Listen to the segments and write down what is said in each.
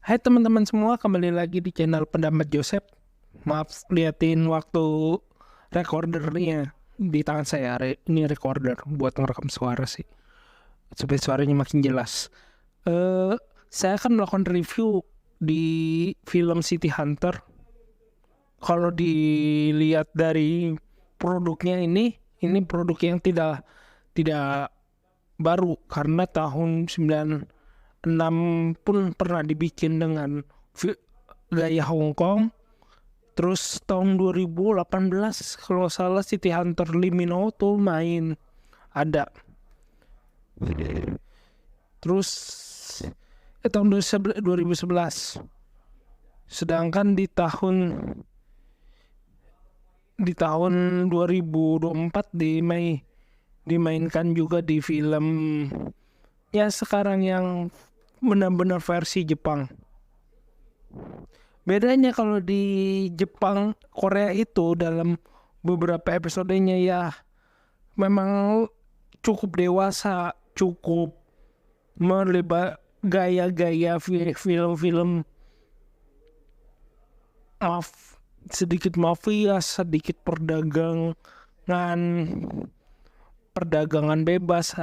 Hai teman-teman semua, kembali lagi di channel Pendapat Joseph. Maaf, liatin waktu recordernya di tangan saya. Ini recorder buat ngerekam suara sih, supaya suaranya makin jelas. Saya akan melakukan review di film City Hunter. Kalau dilihat dari produknya ini produk yang tidak baru, karena tahun 96 pun pernah dibikin dengan gaya Hong Kong. Terus tahun 2018 kalau salah City Hunter Lee Min Ho tuh main ada. Terus tahun 2011. Sedangkan di tahun 2024 dimainkan juga di film ya sekarang yang benar-benar versi Jepang. Bedanya kalau di Jepang, Korea itu dalam beberapa episodenya ya memang cukup dewasa, cukup melibat gaya-gaya film-film sedikit mafia, sedikit perdagangan bebas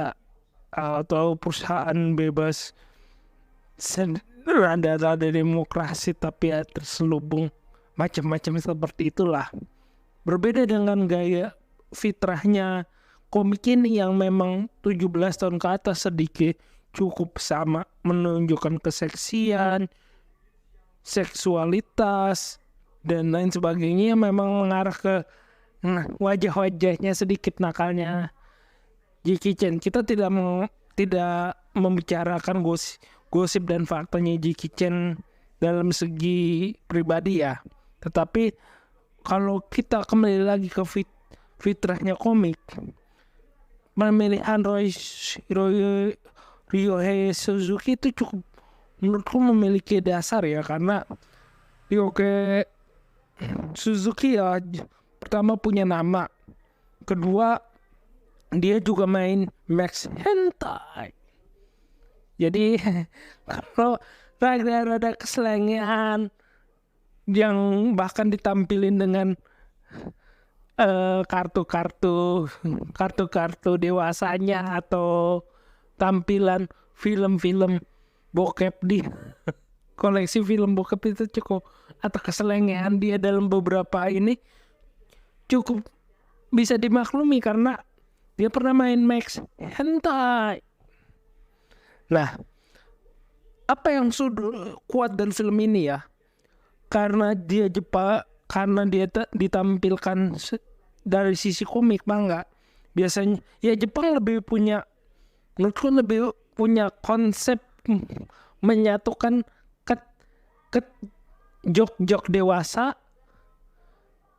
atau perusahaan bebas, rada demokrasi tapi ya terselubung macam-macam seperti itulah. Berbeda dengan gaya fitrahnya komik ini yang memang 17 tahun ke atas, sedikit cukup sama menunjukkan keseksian, seksualitas dan lain sebagainya, memang mengarah ke wajah-wajahnya sedikit nakalnya Jackie Chan. Kita tidak membicarakan gosip dan faktanya Jackie Chan dalam segi pribadi ya, tetapi kalau kita kembali lagi ke fitrahnya komik, pemilihan Ryohei Suzuki itu cukup menurutku memiliki dasar ya, karena Ryohei Suzuki ya pertama punya nama, kedua dia juga main Max Hentai. Jadi kalau rada keselengean yang bahkan ditampilin dengan kartu dewasanya atau tampilan film-film bokep di koleksi film bokep itu cukup, atau keselengean dia dalam beberapa ini cukup bisa dimaklumi karena dia pernah main Max Hentai. Nah, apa yang sudah kuat dan film ini ya, karena dia Jepang, karena dia ditampilkan dari sisi komik manga. Biasanya ya Jepang menurutku lebih punya konsep menyatukan jok dewasa,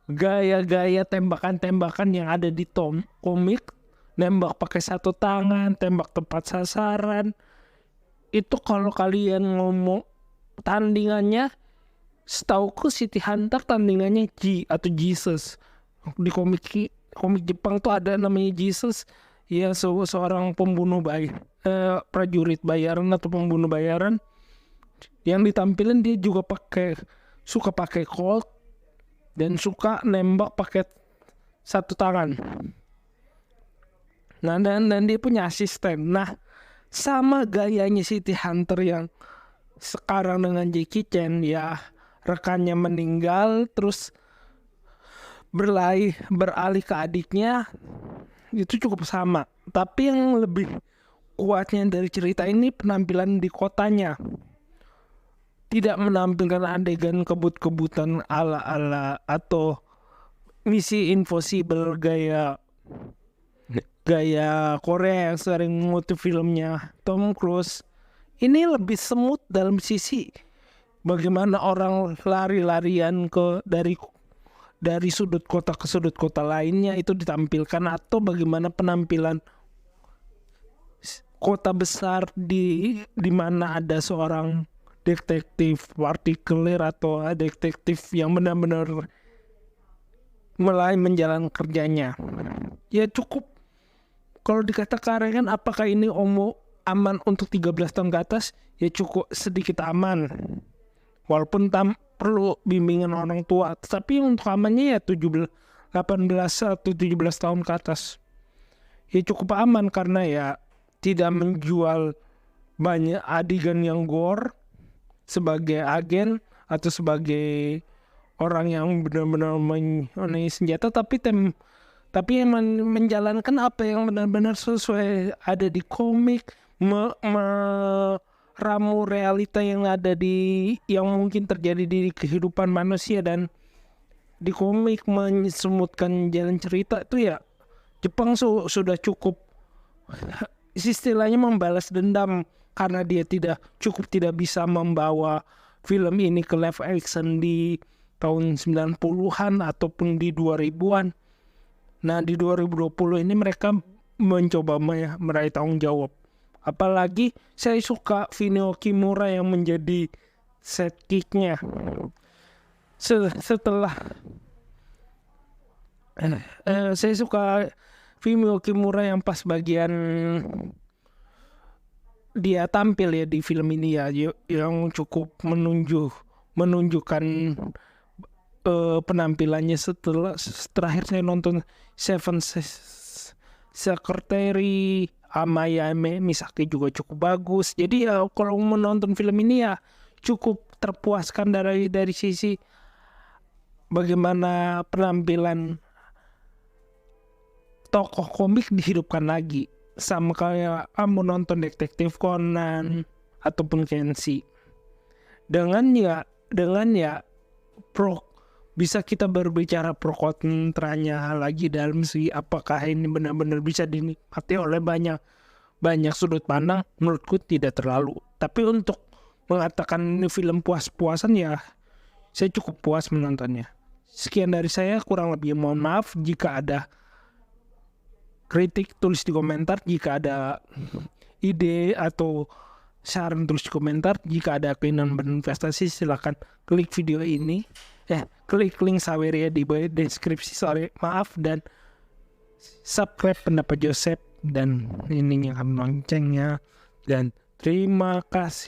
gaya-gaya tembakan-tembakan yang ada di komik, nembak pakai satu tangan, tembak tepat sasaran. Itu kalau kalian ngomong tandingannya, setauku City Hunter tandingannya G atau Jesus. Di komik Jepang tuh ada namanya Jesus, ya seorang pembunuh prajurit bayaran atau pembunuh bayaran, yang ditampilin dia juga suka pakai Colt dan suka nembak pakai satu tangan. Nah, dan dia punya asisten. Nah, sama gayanya City Hunter yang sekarang dengan Jackie Chan ya, rekannya meninggal terus beralih ke adiknya, itu cukup sama. Tapi yang lebih kuatnya dari cerita ini penampilan di kotanya. Tidak menampilkan adegan kebut-kebutan ala-ala atau Misi Impossible gaya Korea yang sering motif filmnya Tom Cruise. Ini lebih semut dalam sisi bagaimana orang lari-larian dari sudut kota ke sudut kota lainnya itu ditampilkan, atau bagaimana penampilan kota besar di mana ada seorang detektif partikelir atau detektif yang benar-benar mulai menjalankan kerjanya. Ya cukup, kalau dikatakan kan apakah ini aman untuk 13 tahun ke atas, ya cukup sedikit aman. walaupun perlu bimbingan orang tua, tapi untuk amannya ya 18 atau 17 tahun ke atas ya cukup aman, karena ya tidak menjual banyak adegan yang gore sebagai agen atau sebagai orang yang benar-benar mengenai senjata, tapi yang menjalankan apa yang benar-benar sesuai ada di komik, meramu realita yang ada yang mungkin terjadi di kehidupan manusia, dan di komik mensemutkan jalan cerita itu ya Jepang sudah cukup istilahnya membalas dendam, karena dia tidak bisa membawa film ini ke live action di tahun 90-an ataupun di 2000-an. Nah di 2020 ini mereka mencoba meraih tanggung jawab. Apalagi saya suka Fineo Kimura yang menjadi sidekick-nya. Setelah saya suka Fumio Kimura yang pas bagian dia tampil ya di film ini ya, yang cukup menunjukkan penampilannya. Setelah terakhir saya nonton Seven Secretary, Amaya Misaki juga cukup bagus. Jadi ya kalau menonton film ini ya cukup terpuaskan dari sisi bagaimana penampilan tokoh komik dihidupkan lagi, sama kayak menonton Detektif Conan ataupun Kenshi. Dengan ya bisa kita berbicara pro kontranya lagi dalam segi apakah ini benar-benar bisa dinikmati oleh banyak sudut pandang. Menurutku tidak terlalu, tapi untuk mengatakan ini film puas-puasan ya saya cukup puas menontonnya. Sekian dari saya, kurang lebih mohon maaf. Jika ada kritik tulis di komentar, jika ada ide atau saran tulis di komentar, jika ada keinginan berinvestasi silakan klik video ini, klik link Saweria di bawah deskripsi. Maaf, dan subscribe pendapat Joseph dan ini yang loncengnya, dan terima kasih.